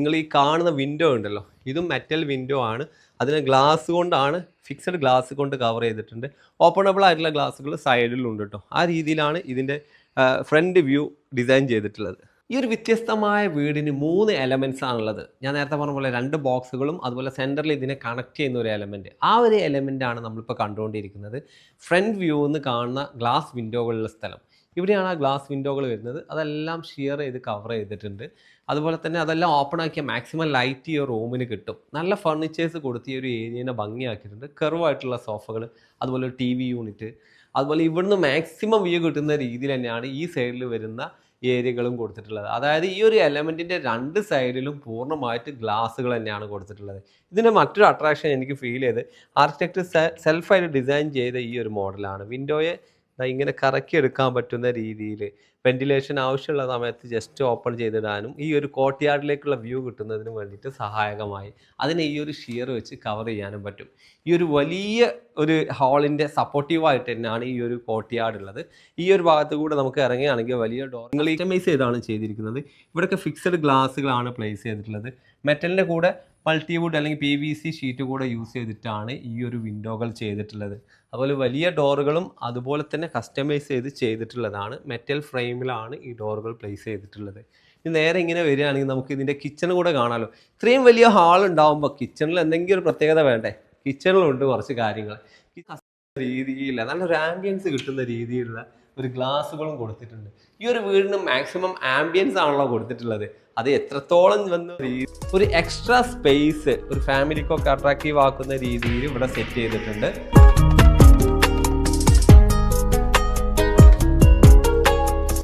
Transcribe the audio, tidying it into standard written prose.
നിങ്ങൾ ഈ കാണുന്ന വിൻഡോ ഉണ്ടല്ലോ, ഇതും മെറ്റൽ വിൻഡോ ആണ്. അതിന് ഗ്ലാസ് കൊണ്ടാണ്, ഫിക്സഡ് ഗ്ലാസ് കൊണ്ട് കവർ ചെയ്തിട്ടുണ്ട്. ഓപ്പണബിൾ ആയിട്ടുള്ള ഗ്ലാസ്സുകൾ സൈഡിലുണ്ട് കേട്ടോ. ആ രീതിയിലാണ് ഇതിൻ്റെ ഫ്രണ്ട് വ്യൂ ഡിസൈൻ ചെയ്തിട്ടുള്ളത്. ഈ ഒരു വ്യത്യസ്തമായ വീടിന് 3 എലമെൻറ്റ്സ് ആണുള്ളത്. ഞാൻ നേരത്തെ പറഞ്ഞ പോലെ 2 ബോക്സുകളും അതുപോലെ സെൻറ്ററിൽ ഇതിനെ കണക്ട് ചെയ്യുന്ന ഒരു എലമെൻറ്റ്. ആ ഒരു എലമെൻ്റാണ് നമ്മളിപ്പോൾ കണ്ടുകൊണ്ടിരിക്കുന്നത്. ഫ്രണ്ട് വ്യൂ എന്ന് കാണുന്ന ഗ്ലാസ് വിൻഡോകളുള്ള സ്ഥലം. ഇവിടെയാണ് ആ ഗ്ലാസ് വിൻഡോകൾ വരുന്നത്. അതെല്ലാം ഷിയർ ചെയ്ത് കവർ ചെയ്തിട്ടുണ്ട്. അതുപോലെ തന്നെ അതെല്ലാം ഓപ്പൺ ആക്കിയ മാക്സിമം ലൈറ്റ് ഈ റൂമിന് കിട്ടും. നല്ല ഫർണിച്ചേഴ്സ് കൊടുത്ത് ഈ ഒരു ഏരിയനെ ഭംഗിയാക്കിയിട്ടുണ്ട്. കർവായിട്ടുള്ള സോഫകൾ, അതുപോലെ ഒരു TV യൂണിറ്റ്, അതുപോലെ ഇവിടുന്ന് മാക്സിമം വ്യൂ കിട്ടുന്ന രീതിയിൽ തന്നെയാണ് ഈ സൈഡിൽ വരുന്ന ഏരിയകളും കൊടുത്തിട്ടുള്ളത്. അതായത് ഈ ഒരു എലമെൻറ്റിൻ്റെ 2 സൈഡിലും പൂർണ്ണമായിട്ട് ഗ്ലാസ്സുകൾ തന്നെയാണ് കൊടുത്തിട്ടുള്ളത്. ഇതിൻ്റെ മറ്റൊരു അട്രാക്ഷൻ എനിക്ക് ഫീൽ ചെയ്ത് ആർക്കിടെക്ട് സെൽഫായിട്ട് ഡിസൈൻ ചെയ്ത ഈ ഒരു മോഡലാണ്. വിൻഡോയെ ഇങ്ങനെ കറക്കി എടുക്കാൻ പറ്റുന്ന രീതിയിൽ വെന്റിലേഷൻ ആവശ്യമുള്ള സമയത്ത് ജസ്റ്റ് ഓപ്പൺ ചെയ്തിടാനും ഈ ഒരു കോർട്ട്യാർഡിലേക്കുള്ള വ്യൂ കിട്ടുന്നതിന് വേണ്ടിയിട്ട് സഹായകമായി അതിനെ ഈ ഒരു ഷിയർ വെച്ച് കവർ ചെയ്യാനും പറ്റും. ഈ ഒരു വലിയ ഒരു ഹാളിൻ്റെ സപ്പോർട്ടീവായിട്ട് തന്നെയാണ് ഈ ഒരു കോർട്ട്യാർഡ് ഉള്ളത്. ഈ ഒരു ഭാഗത്ത് കൂടെ നമുക്ക് ഇറങ്ങുകയാണെങ്കിൽ വലിയ ഡോർ നിങ്ങൾ കസ്റ്റമൈസ് ചെയ്താണ് ചെയ്തിരിക്കുന്നത്. ഇവിടെയൊക്കെ ഫിക്സഡ് ഗ്ലാസ്സുകളാണ് പ്ലേസ് ചെയ്തിട്ടുള്ളത്. മെറ്റലിൻ്റെ കൂടെ മൾട്ടിവുഡ് അല്ലെങ്കിൽ PVC ഷീറ്റ് കൂടെ യൂസ് ചെയ്തിട്ടാണ് ഈ ഒരു വിൻഡോകൾ ചെയ്തിട്ടുള്ളത്. അതുപോലെ വലിയ ഡോറുകളും അതുപോലെ തന്നെ കസ്റ്റമൈസ് ചെയ്തിട്ടുള്ളതാണ്. മെറ്റൽ ഫ്രെയിമിലാണ് ഈ ഡോറുകൾ പ്ലേസ് ചെയ്തിട്ടുള്ളത്. ഇനി നേരെ ഇങ്ങനെ വരികയാണെങ്കിൽ നമുക്ക് ഇതിൻ്റെ കിച്ചൺ കൂടെ കാണാമല്ലോ. ഇത്രയും വലിയ ഹാൾ ഉണ്ടാകുമ്പോൾ കിച്ചണിൽ എന്തെങ്കിലും ഒരു പ്രത്യേകത വേണ്ടേ? കിച്ചണിലുണ്ട് കുറച്ച് കാര്യങ്ങൾ. രീതിയില്ല, നല്ലൊരു ആംബിയൻസ് കിട്ടുന്ന രീതിയിലുള്ള ഒരു ഗ്ലാസ്സുകളും കൊടുത്തിട്ടുണ്ട്. ഈ ഒരു വീടിന് മാക്സിമം ആംബിയൻസ് ആണല്ലോ കൊടുത്തിട്ടുള്ളത്. അത് എത്രത്തോളം വന്ന ഒരു എക്സ്ട്രാ സ്പേസ് ഒരു ഫാമിലിക്കൊക്കെ അട്രാക്റ്റീവ് ആക്കുന്ന രീതിയിൽ ഇവിടെ സെറ്റ് ചെയ്തിട്ടുണ്ട്.